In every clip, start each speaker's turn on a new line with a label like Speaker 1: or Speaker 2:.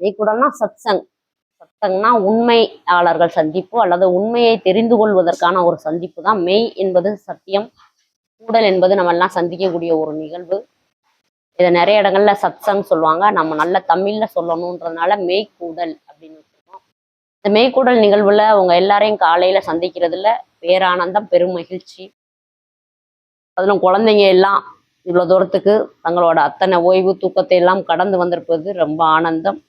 Speaker 1: மெய்க்குடல்னா சத்சங். சத்சங்னா உண்மையாளர்கள் சந்திப்பு அல்லது உண்மையை தெரிந்து கொள்வதற்கான ஒரு சந்திப்பு தான். மெய் என்பது சத்தியம், கூடல் என்பது நம்ம எல்லாம் சந்திக்கக்கூடிய ஒரு நிகழ்வு. இதை நிறைய இடங்கள்ல சத்சங் சொல்லுவாங்க. நம்ம நல்ல தமிழ்ல சொல்லணுன்றதுனால மெய்க்கூடல் அப்படின்னு வச்சிருக்கோம். இந்த மெய்க்கூடல் நிகழ்வுல அவங்க எல்லாரையும் காலையில சந்திக்கிறதுல பேரானந்தம், பெரும் மகிழ்ச்சி. அதிலும் குழந்தைங்க எல்லாம் இவ்வளோ தூரத்துக்கு தங்களோட அத்தனை ஓய்வு தூக்கத்தை எல்லாம் கடந்து வந்திருப்பது ரொம்ப ஆனந்தம்.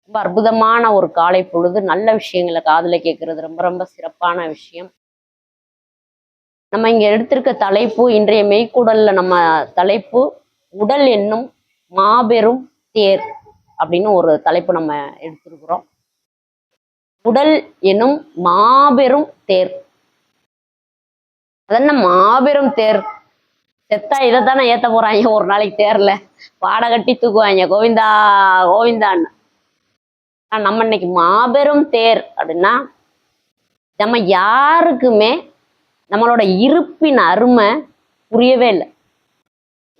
Speaker 1: ரொம்ப அற்புதமான ஒரு காலை பொழுது. நல்ல விஷயங்களை காதுல கேட்கறது ரொம்ப ரொம்ப சிறப்பான விஷயம். நம்ம இங்க எடுத்திருக்க தலைப்பு, இன்றைய மெய்க்கூடல்ல நம்ம தலைப்பு உடல் என்னும் மாபெரும் தேர் அப்படின்னு ஒரு தலைப்பு நம்ம எடுத்திருக்கிறோம். உடல் என்னும் மாபெரும் தேர். அதென்ன மாபெரும் தேர்? செத்தா இதைத்தானே ஏத்த போறாங்க ஒரு நாளைக்கு தேர்ல, பாட கட்டி தூக்குவாங்க கோவிந்தா கோவிந்தான்னு. நம்ம இன்னைக்கு மாபெரும் தேர் அப்படின்னா நம்ம யாருக்குமே நம்மளோட இருப்பின் அருமை புரியவே இல்லை,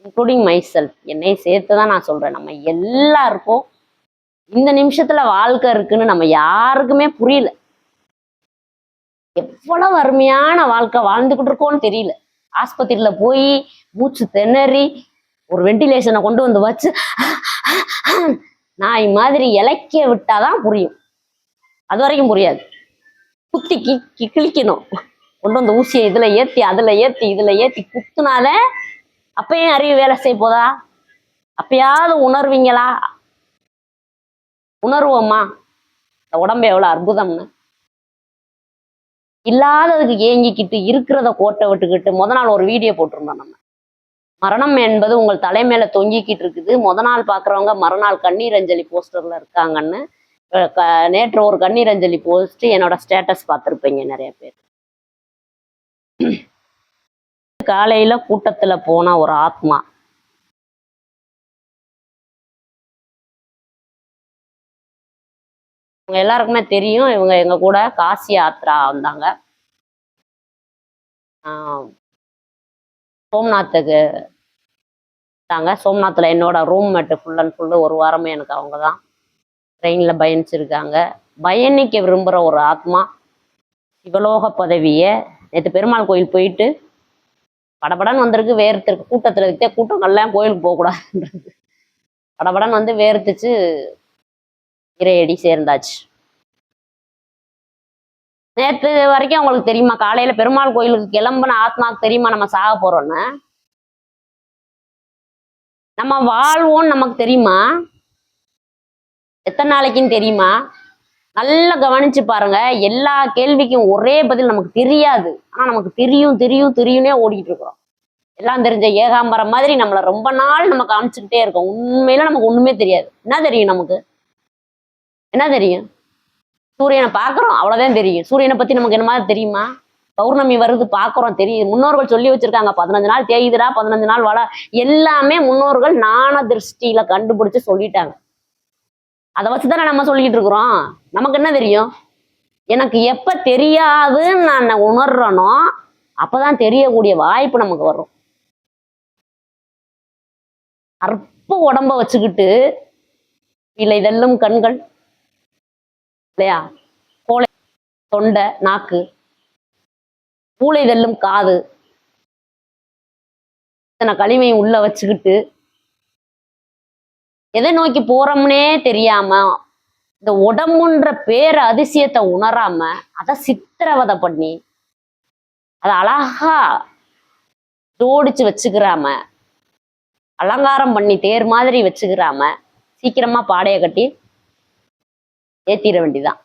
Speaker 1: இன்க்ளூடிங் மைசெல்ஃப், என்னை சேர்த்துதான் நான் சொல்றேன். நம்ம எல்லாருக்கும் இந்த நிமிஷத்துல வாழ்க்கை இருக்குன்னு நம்ம யாருக்குமே புரியல. எவ்வளவு அருமையான வாழ்க்கை வாழ்ந்துகிட்டு இருக்கோன்னு தெரியல. ஆஸ்பத்திரியில போய் மூச்சு திணறி ஒரு வெண்டிலேஷனை கொண்டு வந்து வச்சு நாய் மாதிரி இலக்கிய விட்டாதான் புரியும். அது வரைக்கும் புரியாது. குத்தி கிழிக்கணும், கொண்டு வந்து ஊசியை இதுல ஏத்தி அதுல ஏத்தி இதுல ஏத்தி குத்துனால அப்பயும் அறிவு வேலை செய்ய போதா? அப்பயாவது உணர்வீங்களா? உணர்வோமா இந்த உடம்பு எவ்வளவு அற்புதம்னு? இல்லாததுக்கு ஏங்கிக்கிட்டு இருக்கிறத கோட்டை விட்டுக்கிட்டு நாள் ஒரு வீடியோ போட்டிருந்தோம். நம்ம மரணம் என்பது உங்கள் தலைமையில தொங்கிக்கிட்டு இருக்குது. நாள் பாக்குறவங்க மறுநாள் கண்ணீர் அஞ்சலி போஸ்டர்ல இருக்காங்கன்னு. நேற்று ஒரு கண்ணீர் அஞ்சலி போஸ்ட் என்னோட ஸ்டேட்டஸ் பார்த்துருப்பீங்க நிறைய பேர். காலையில கூட்டத்துல போன ஒரு ஆத்மா இவங்க எல்லாருக்குமே தெரியும். இவங்க எங்க கூட காசி யாத்ரா வந்தாங்க. சோம்நாத்துக்கு வந்தாங்க. சோம்நாத்தில் என்னோட ரூம்மேட்டு ஃபுல் அண்ட் ஃபுல்லு ஒரு வாரமே எனக்கு அவங்க தான் ட்ரெயினில் பயணிச்சிருக்காங்க. பயணிக்க விரும்புகிற ஒரு ஆத்மா சிவலோக பதவியை நேற்று பெருமாள் கோயில் போயிட்டு படபடன்னு வந்திருக்கு, வேர்த்திருக்கு. கூட்டத்தில் இருக்கே கூட்டங்கள்லாம் கோயிலுக்கு போகக்கூடாதுன்றது படபடன்னு வந்து வேர்த்துச்சு, இறையடி சேர்ந்தாச்சு. நேற்று வரைக்கும் அவங்களுக்கு தெரியுமா காலையில பெருமாள் கோயிலுக்கு கிளம்புன ஆத்மாவுக்கு தெரியுமா நம்ம சாக போறோம்னு? நம்ம வாழ்வோம்னு நமக்கு தெரியுமா? எத்தனை நாளைக்குன்னு தெரியுமா? நல்லா கவனிச்சு பாருங்க. எல்லா கேள்விக்கும் ஒரே பதில் நமக்கு தெரியாது. ஆனா நமக்கு தெரியும் தெரியும் தெரியும்னே ஓடிக்கிட்டு இருக்கிறோம். எல்லாம் தெரிஞ்ச ஏகாம்பரம் மாதிரி நம்மளை ரொம்ப நாள் நம்ம காமிச்சுக்கிட்டே இருக்கோம். உண்மையில நமக்கு ஒண்ணுமே தெரியாது. என்ன தெரியும் நமக்கு? என்ன தெரியும்? சூரியனை பார்க்குறோம், அவ்வளோதான் தெரியும். சூரியனை பற்றி நமக்கு என்ன மாதிரி தெரியுமா? பௌர்ணமி வருது பார்க்குறோம், தெரியும். முன்னோர்கள் சொல்லி வச்சிருக்காங்க 15 நாள் தேயுதுடா, 15 நாள் வள, எல்லாமே முன்னோர்கள் ஞான திருஷ்டியில கண்டுபிடிச்சு சொல்லிட்டாங்க. அதை வச்சுதானே நம்ம சொல்லிக்கிட்டு இருக்கிறோம். நமக்கு என்ன தெரியும்? எனக்கு எப்ப தெரியாதுன்னு நான் உணர்றனோ அப்பதான் தெரியக்கூடிய வாய்ப்பு நமக்கு வரும். அற்ப உடம்ப வச்சுக்கிட்டு இல்லை இதெல்லாம் கண்கள் இல்லையா, கோலை, தொண்டை, நாக்கு, மூளை வெல்லும் காது, இத்தனை களிமையும் உள்ள வச்சுக்கிட்டு எதை நோக்கி போறோம்னே தெரியாம இந்த உடம்புன்ற பேர அதிசயத்தை உணராம அதை சித்திரவதை பண்ணி அதை அழகா ஜோடிச்சு வச்சுக்கிறாம, அலங்காரம் பண்ணி தேர் மாதிரி வச்சுக்கிறாம சீக்கிரமா பாடைய கட்டி ஏத்திட வேண்டிதான்.